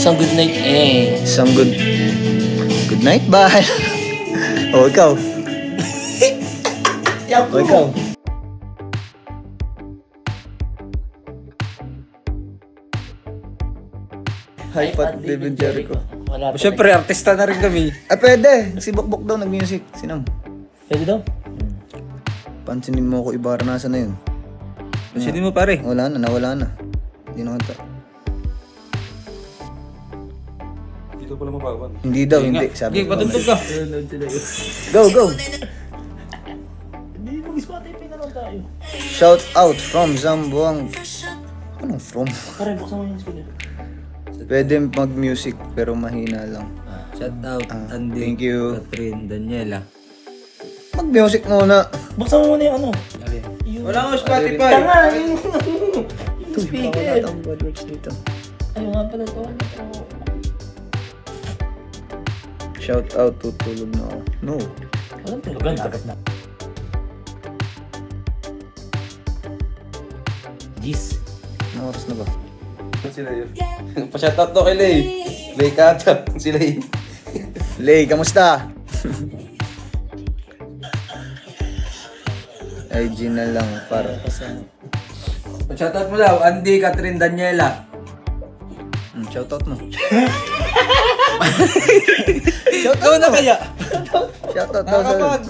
Isang good night eh. Isang good night, bye. O, ikaw. O, ikaw. Hi, Pat David Jericho. Siyempre, artista na rin kami. Pwede. Si Bokbok daw nag-music. Sinam. Pwede daw? Pansinin mo ako, iba naranasan na yun. Pansinin mo pare. Wala na, nawala na. Hindi na kanta. Dito pala mabawan. Hindi daw, hindi. Sabi Okay, patugtog ka. Go. Hindi, mag-Spotify na lang tayo. Shout out from Zamboang. Anong from? Pare, buksan mo yung speaker. Pwede mag-music pero mahina lang. Shout out, Andy, thank you. Catherine, Daniela. Mag-music muna. Buksan mo muna yung ano. Wala ko Spotify. Tanga! Yung Wala speaker. tayong budworks dito. Ayun nga pala to. Shout out, tutulog na ako. No. Walang tulugan, dapat na. Jeez. Anong oras na ba? Sila yun. Pa-shoutout to kay Lay. Lay Kata. Si Lay. Lay, kamusta? IG na lang para Shoutout mo daw, Andy, Catherine, Daniela. shoutout mo. Ikaw na kaya? Shoutout daw sa... Nakakapag.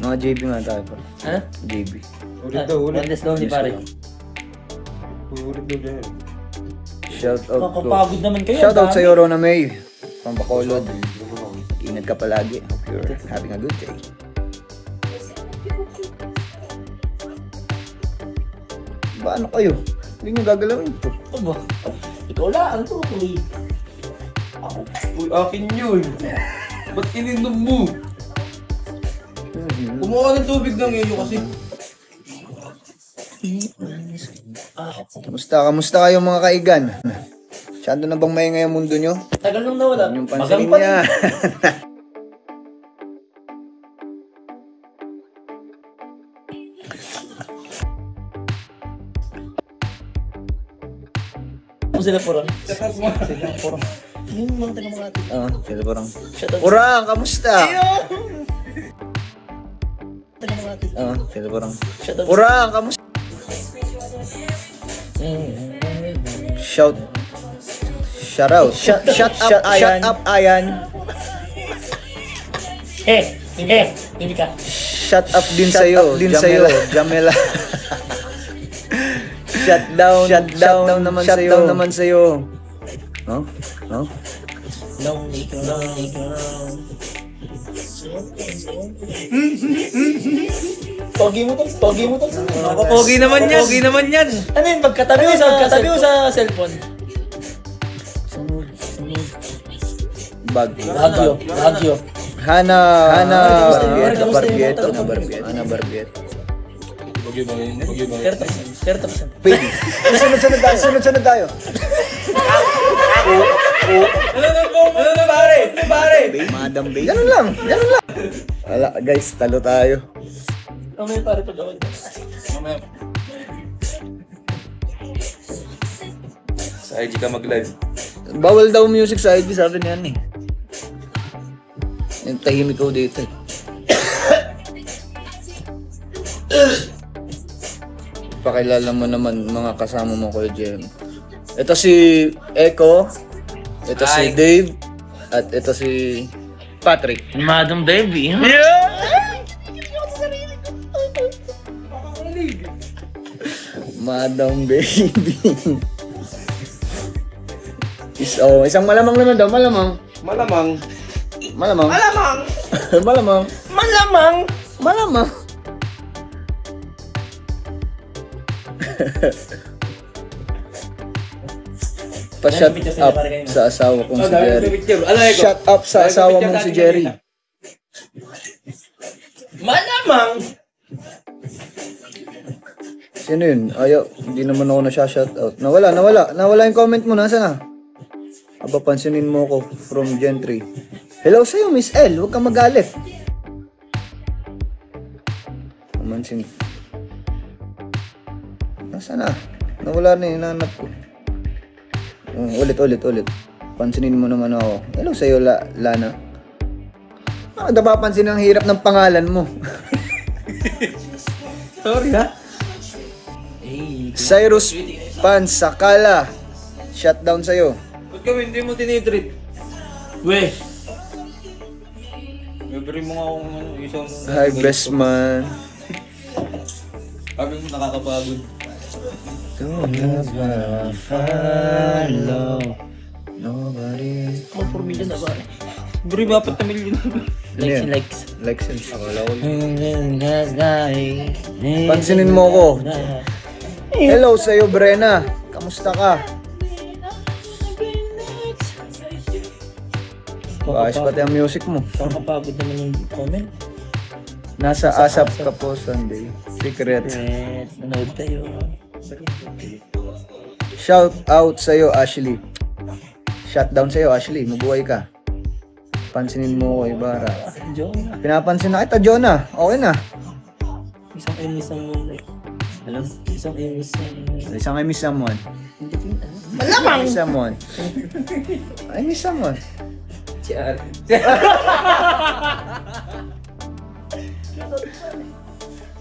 Mga JB nga tayo pa. Ha? JB. Ulit daw, ulit. Landes daw ni pare. Ulit daw dyan. Shout out ko. Kakapagod naman kayo. Shout out dami. sa'yo, Rona May. From Bacolod. Ingat ka palagi. Hope you're having a good day. Ba, ano kayo? Hindi nyo gagalawin ito. Ano ba? Ikaw lang. Ano to? Uy, akin yun. Ba't ininom mo? Kumuha ng tubig ng iyo kasi. Kamusta kayo mga kaigan? Masyado na bang maingay ang mundo nyo? Tagal nang nawala. Yung pansinin Magang pa niya. Sila Puron. Sila Puron. Yung mga taga-Makati. Oo, sila parang. Shout out. Urang, kamusta? Taga-Makati. Oo, sila parang. Shout out. Urang, kamusta? Shout out. Shut up, Ayan. Timmy ka. Shut up din sa'yo, Jamela. Shut down naman sa'yo. No? Long. Pogi mo to. Pogi naman yan. Ano yun? Magkatabi mo sa cellphone. Bagyo. Hana Barbieto. Bagyo ba yun? 30%. Baby. Sunod tayo. Ano na pare? Madam Baby. Ganun lang. Wala, guys, talo tayo. Mamaya pare pag-awag. Sa IG ka mag-live. Bawal daw music sa IG, sabi niyan eh. Yung tahimik ko dito eh. Pakilala mo naman mga kasama mo, Kuya Jem. Ito si Echo, ito si Hi. Dave, at ito si Patrick. Madam Baby. Madam Baby. Isang malamang naman daw, malamang. Pa-shut up sa asawa kong si Jerry. Shut up sa asawa mong si Jerry. Malamang. Sino yun? Ayaw, hindi naman ako na-shout out. Nawala yung comment mo, nasa na? Aba, pansinin mo ko from Gen 3. Hello sa'yo, Miss L. Huwag kang magalit. Umansin. Nasaan na? Nawala na yung hinanap ko. Ulit. Pansinin mo naman ako. Hello sa'yo, Lana. Napapansin ang hirap ng pangalan mo. Sorry ha. Cyrus Pansakala. Shutdown sa'yo. Ba't kami hindi mo tinitreat? Weh. Libre mo nga akong isang... Hi, best man. Sabi mo nakakapagod. Nobody. Oh, 4 million na ba? Libre ba 4 million? Likes. Likes and Akala ko Pansinin mo ko. Hello sa'yo, Brenna. Kamusta ka? Ayos pati ang music mo. Kakapagod naman yung comment. Nasa ASAP ka po Sunday. Secret. Nanood tayo. Shout out sa'yo, Ashley. Shutdown sa'yo, Ashley. Mabuhay ka. Pansinin mo ko, Ibarra. Jonah. Pinapansin na kita, Jonah. Okay na. Isang emis ang moonlight. Alam? Isang emis ang... Isang I miss someone. Hindi kita. I miss someone. I miss someone. Char.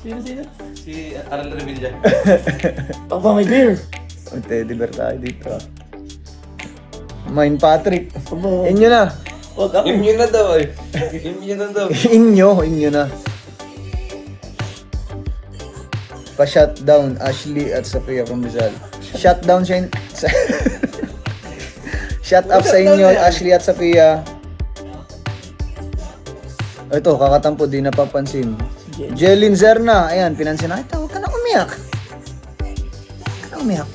Sino? Si Aral Revilla. Papa, may beer. O, teddy bear tayo dito. Mine Patrick. Papa. Inyo na. Huwag ako. Yun na daw eh. Yun na daw. Inyo na. Pa-shutdown, Ashley at Sofia Combizal. Shutdown siya. Shut up sa inyo, Ashley at Sofia. Ito, kakatampo, di napapansin. Jelin Zerna, ayan, pinansin na kita. Huwag ka na umiyak. Huwag ka na umiyak.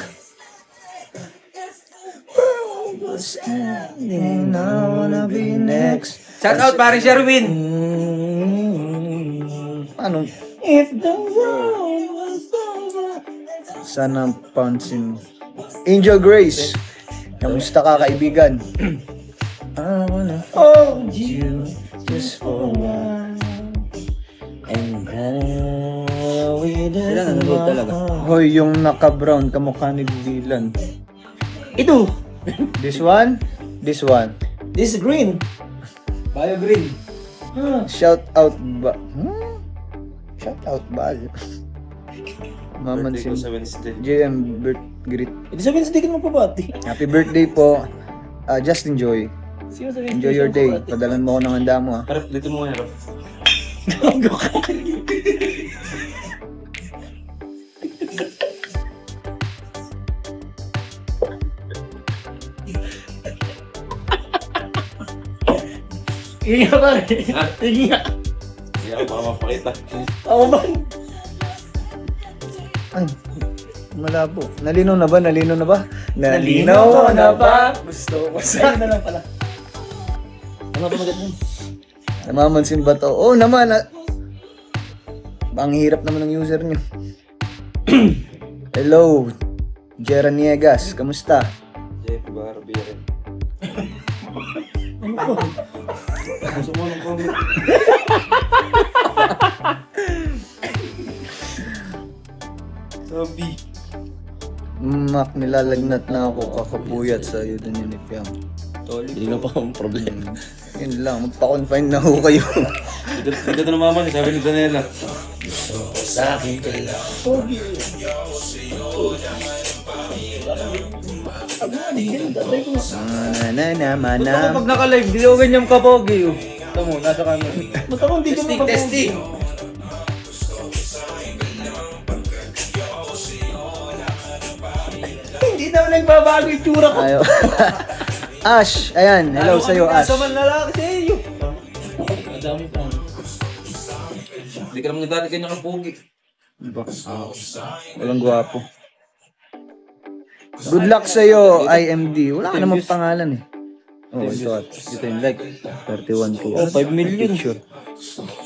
And I wanna be next. Shout out paring Sherwin. Ano? If the world was over. Sana pansin. Angel Grace. Kamusta ka, kaibigan? I wanna hold you just for a while. And we Sila nanonood talaga. Hoy, yung naka-brown, kamukha ni Dylan. Ito. This one? This one. This is green. Bio Green. Shout out ba? Shout out ba? Birthday ko Mamansin. sa Wednesday. JM greet. Ibig sabihin sa di ka magpapati. Happy birthday po. Just enjoy. Sino sabihin? Enjoy your day. Padalan mo ako ng handa mo, ha. Harap, dito mo nga harap. Iya ba? Iya. Hindi ako baka mapakita. Ako ba? Ay, malabo. Nalinaw na ba? Nalinaw na ba? Gusto ko sa... na lang pala. Ano ba maganda nun? Namamansin ba to? Oo naman. Ang hirap naman ng user nyo. Hello, Jera Niegas. Kamusta? Jeff Barbie. Ano ba? Gusto mo ng comment. Sabi. Mak, nilalagnat na ako kakapuyat sa iyo din yun if yan. Hindi na pa akong problema. Yun lang, magpa-confine na ho kayo. Dito na naman, sabi ni Daniela. Sa akin ka lang. Pogi. Manam. Pag naka-live, di ako ganyan kapogi. Ito mo, nasa camera. Ba't ako hindi ka Testing. Hindi naman nagbabago yung tsura ko. Ayo. Ash, ayan. Hello sa'yo, Ash. Nasa man lalaki sa iyo. Madami pa. Hindi ka naman dati kanya kapogi. Walang gwapo. Good luck sa'yo, IMD. Wala ka namang pangalan eh. Oh, ito at. Dito yung like. 31 ko. Oh, 5 million. Picture.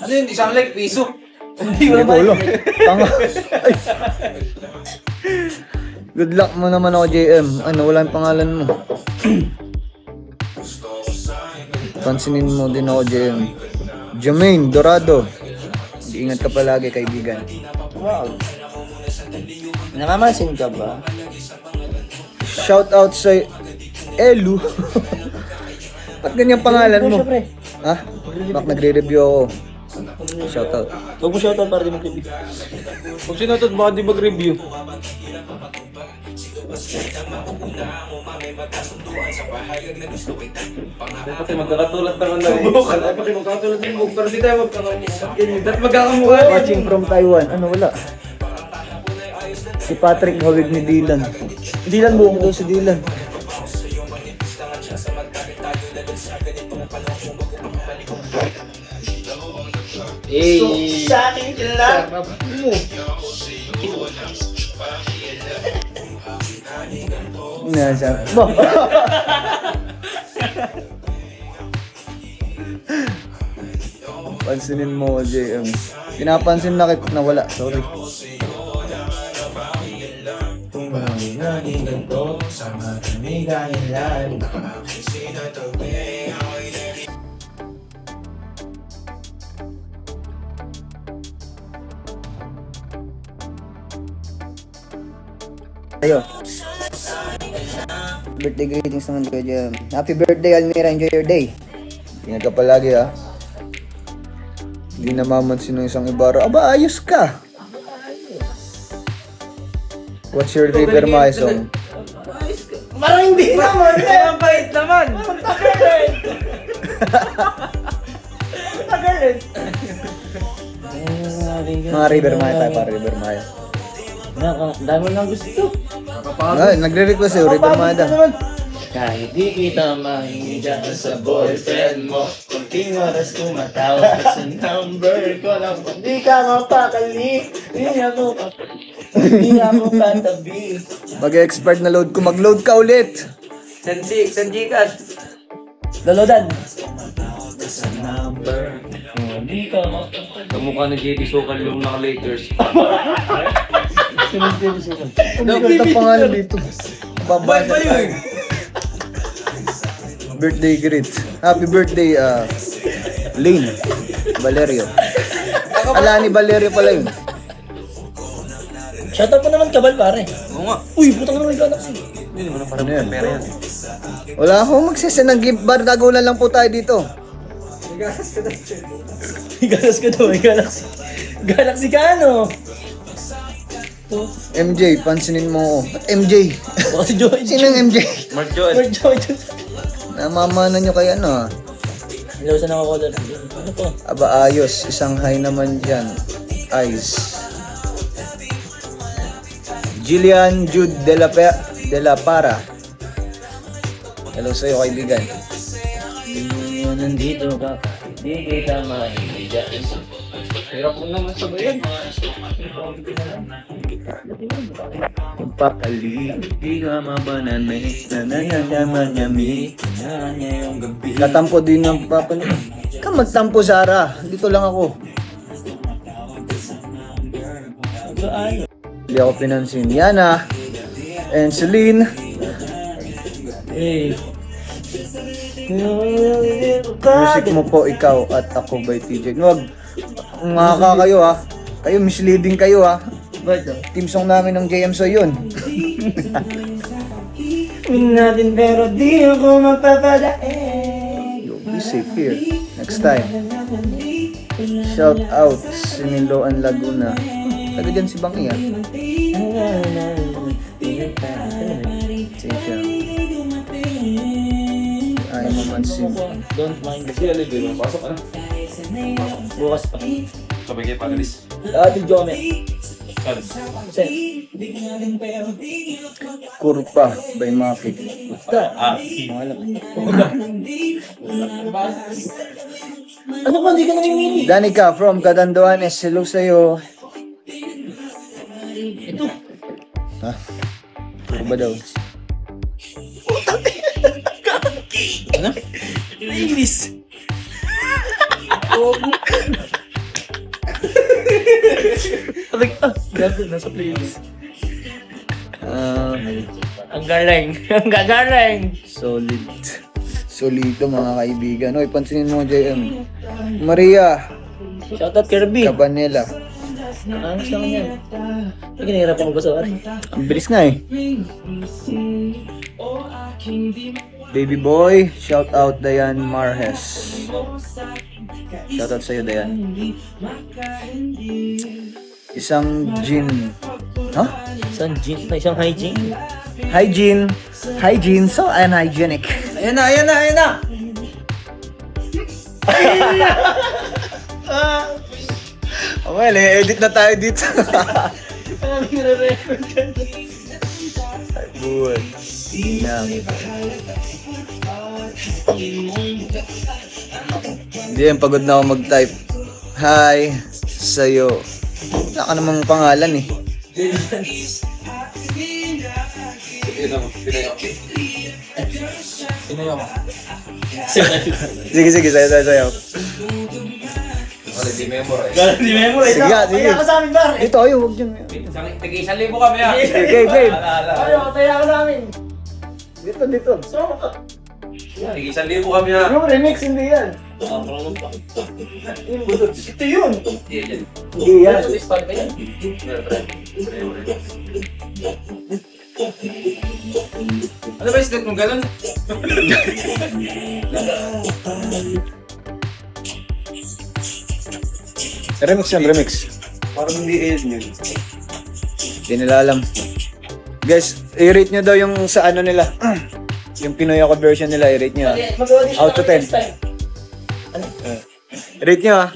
Ano yun? Isang like, piso. Hindi ko ulo. Tanga. Ay. Good luck mo naman ako, JM. Ano, wala yung pangalan mo. Pansinin mo din ako, JM. Jermaine Dorado. Hindi Ingat ka palagi, kaibigan. Wow. Namamasin ka ba? Shout out sa Elu. Ba't ganyan pangalan mo? Siyempre. Ha? Bak nagre-review ako. Shout out. Huwag mo shoutout para di mag-review. Kung sinutod, baka di mag-review. Kasi magkakatulad naman na Kasi magkakatulad ng book, pero di tayo magkakamukha. Watching from Taiwan. Ano, wala? Si Patrick hawig ni Dylan. Dylan buong daw si Dylan. Sa akin sila. Nasa. Pansinin mo, JM. Pinapansin na kita na wala. Sorry. Kung naging ganito, sama kami gahilan. Ayo. Birthday greetings naman ko dyan. Happy birthday, Almira. Enjoy your day. Ingat ka palagi, ha. Hindi namamansin ng isang Ibarra. Aba, ayos ka. What's your River Maya song? Marang hindi naman. Ang bait naman! Mga River Maya tayo, para River Maya. Dami lang gusto. Ah, nagre-request sa'yo, River Maya daw. Kahit di kita mahingigan sa boyfriend mo, kunting oras tumatawag ka sa number ko lang. Di ka mapakali, di ako katabi. Mag-expert na load ko, mag-load ka ulit. Send Gcash. Lolodan. Sa number ko, di ka mapakali. Kamukha ng JD Sokal yung naka-Lakers. Ano ka pangalan dito? Babasa tayo. Birthday greet. Happy birthday, Lane Valerio. Ala ni Valerio pala yun. Shoutout mo naman kabal pare. Oo nga. Uy, putang naman yung galaxy. Hindi naman parang Ano yan? pera yan. Wala akong magsisend ng gift bar. Tagulan lang po tayo dito. May galaxy ka daw, may galaxy. Galaxy ka ano? MJ, pansinin mo ako. Ba't MJ? Baka si Joy. Sinong MJ? Mark Joel. Where's Joy? Namamana nyo kay ano, Hello sa nakakolar. Ano to? Aba, ayos. Isang hi naman dyan. Ice. Jillian Jude de la Para. Hello sa'yo, kaibigan. Nandito ka, di kita mahihigan. Hirap mo naman sabayan. Pakali. Di ka mabananay, nananamanyami. Nanya yung gabi. Katampo din ng papa niya. Ka magtampo, Sarah. Dito lang ako. Ano? Hindi ako pinansin. Yana. And Celine. Hey. Music mo po ikaw at ako by TJ. Huwag. Ngaka kayo, ha. Kayo misleading kayo, ha. Team song namin ng JMSO yun. Natin pero di ako magpapadae. You'll be safe here. Next time. Shout out Siniloan Laguna. Taga dyan si Bangi, ha. Siya. Ay, mamansin. Don't mind the Kasi alibay mo, pasok ka na. bukas pa. Sabay kayo pagalis. Ate Jome. Sen. Kurpa by Maki. Ano ba hindi ka namimili? Danica from Catanduanes. Hello sa'yo. Ito. Ha? Ano ba daw? Ano? English. Gago, nasa playlist. Ang galing. Ang gagaling. Solid. Solido mga kaibigan. Oy, pansinin mo, JM. Maria. Shoutout Kirby. Cabanela. Angas naman yan. Ay, ginahirapan ko ba sa ari? Ang bilis nga eh. Baby boy, shout out Dayan Marhes. Shout out sa'yo, Dayan. Isang gin. Huh? Isang hygiene. Hygiene, so unhygienic. Ayan na! Well, edit na tayo dito. Ang nire-record ka. Ay, buwan. Yan. Hindi yan, pagod na ako mag-type. Hi, sa'yo. Wala ka namang pangalan eh. Sino yung? Sige, sa'yo. Wala di memorize. Galang di memorize. Sige nga, sige. Taya ka sa amin, bar. Dito, ayaw, huwag dyan. Tig-1,000 kami ah. Game. Taya ka sa amin. Dito. So, Tig-1,000 kami ah. Yung remix, hindi yan. yung busog. Ito yun. Hindi yan. Start ka yan. Ano ba yung state mong ganun? Remix. Parang hindi yun. Hindi nila alam. Guys, i-rate nyo daw yung sa ano nila. Yung Pinoy ako version nila, i-rate nyo. Out to 10. Rate nyo ah.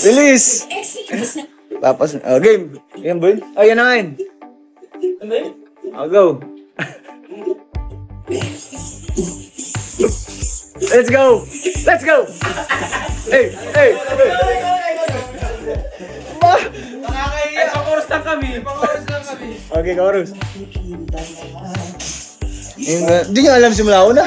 Release! Tapos, game. Yan ba yun? Oh, yan na nga yun. Oh, go. Let's go! Hey! Ay, pang-oras lang kami. Okay, chorus. Hindi nyo alam simula una.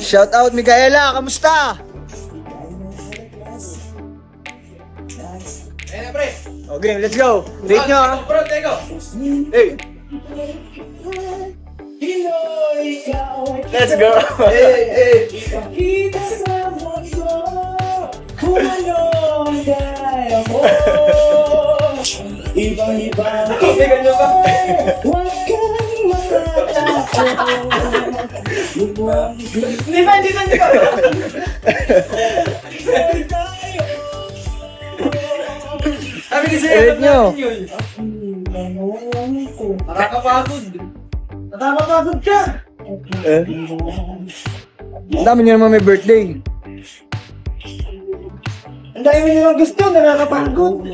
Shout out Micaela, kamusta? Ayun na pre. Okay, let's go. Rate nyo ah. Bro, teko. Hey. Let's go. Hey. Okay, ganyan ba? Hindi ba? Sabi kasi Edit nyo. Nakakapagod ka. Ang dami nyo naman may birthday. Ang dami nilang gusto, nakakapagod.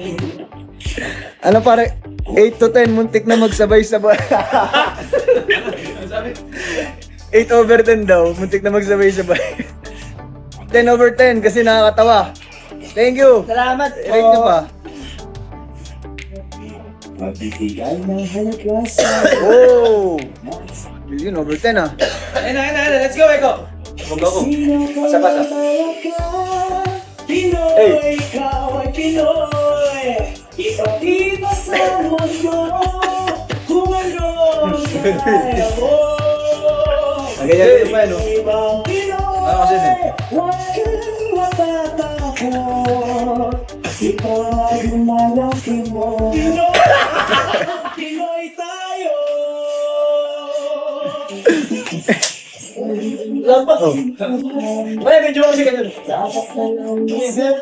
Ano pare? 8 to 10, muntik na magsabay-sabay. 8 over 10 daw, muntik na magsabay-sabay. 10 over 10 kasi nakakatawa. Thank you. Salamat. Rate nyo pa. Oh! Yun, over 10 ah. Ayun na. Let's go, Eko. Huwag ako. Pasa. Hey! Ipakita sa mundo kung ano Ganyan din pa yun, no? Ano kasi din? Huwag kang matatakot, ipag malaki mo. Pinoy tayo. Lampak ko. Kaya medyo kasi ganyan.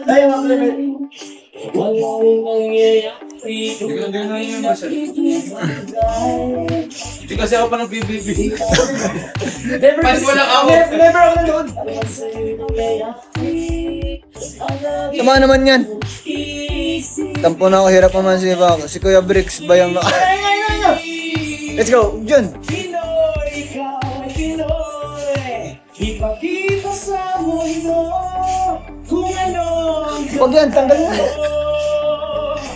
Ayaw ako naman. Wala rin nangyayari. Hindi na yun yung basa. Hindi kasi ako pa nag-BBB. Walang ako. Never ako nanood. Tama naman yan. Tampo na ako, hirap naman si Kuya Bricks bayang na. Let's go, Jun. Pinoy, ikaw ay Pinoy. Ipakita sa mundo kung ano. Huwag yan, tanggal na.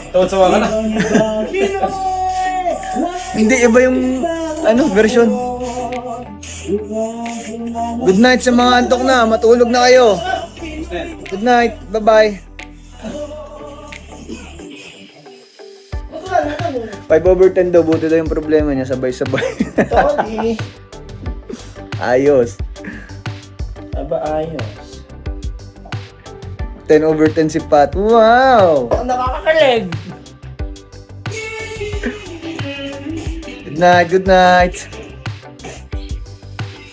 Tawa-tawa ka na. Hindi, iba yung version. Good night sa mga antok na. Matulog na kayo. Good night. Bye-bye. 5/10 daw. Buti daw yung problema niya. Sabay-sabay. Sorry. Ayos. Aba, ayos. 10/10 si Pat. Wow! Ang nakakakilig. Good night, good night.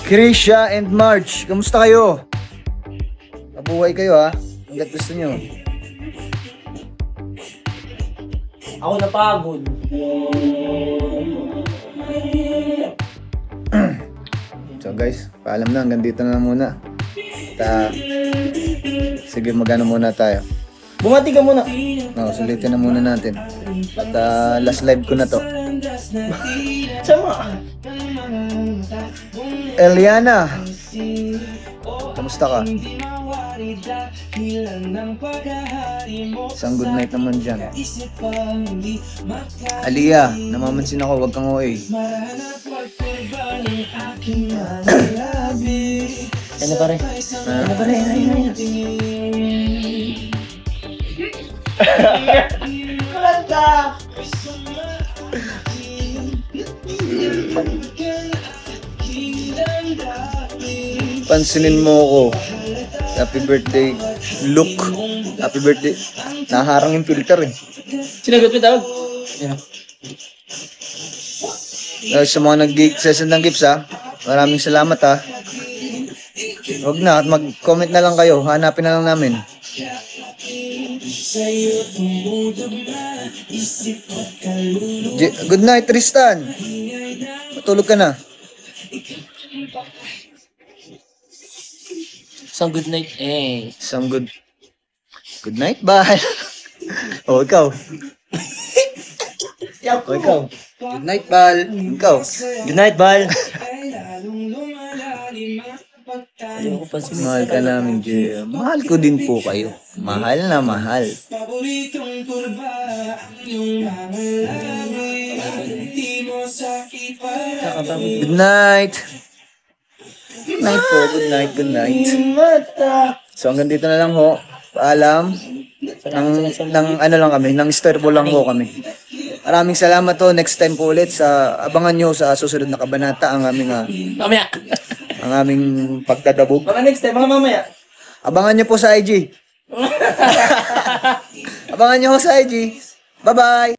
Krisha and March, kamusta kayo? Mabuhay kayo ha. Hanggat gusto nyo. Ako napagod. So guys, paalam na. Hanggang dito na muna. Sige, magano muna tayo. Bumati ka muna. Sulitin na muna natin. At last live ko na to. Sama. Eliana, kamusta ka? Isang good night naman dyan. Aliyah, namamansin ako, wag kang OA. Ano pa rin? Ano pa rin? Kulanta! Pansinin mo ako. Happy birthday, Luke. Happy birthday. Naharang yung filter eh. Sinagot mo tawag? Yeah. Sa mga nag-session ng gifts ha, maraming salamat ha. Huwag na, at mag-comment na lang kayo. Hanapin na lang namin. Good night, Tristan. Matulog ka na. Isang good night eh. Some good night, bye. O, ikaw. O, ikaw. Good night, Bal. Ikaw. Good night, Bal. Mahal ka namin, Jay. Mahal ko din po kayo. Mahal na mahal. Good night. Good night po. Good night. Good night. So hanggang dito na lang ho. Paalam. Nang ano lang kami. Nang istorbo lang ho kami. Maraming salamat ho. Next time po ulit sa abangan nyo sa susunod na kabanata ang aming Mamaya. ang aming pagdadabog. Mga next time, mga mamaya. Abangan nyo po sa IG. Abangan nyo ho sa IG. Bye-bye!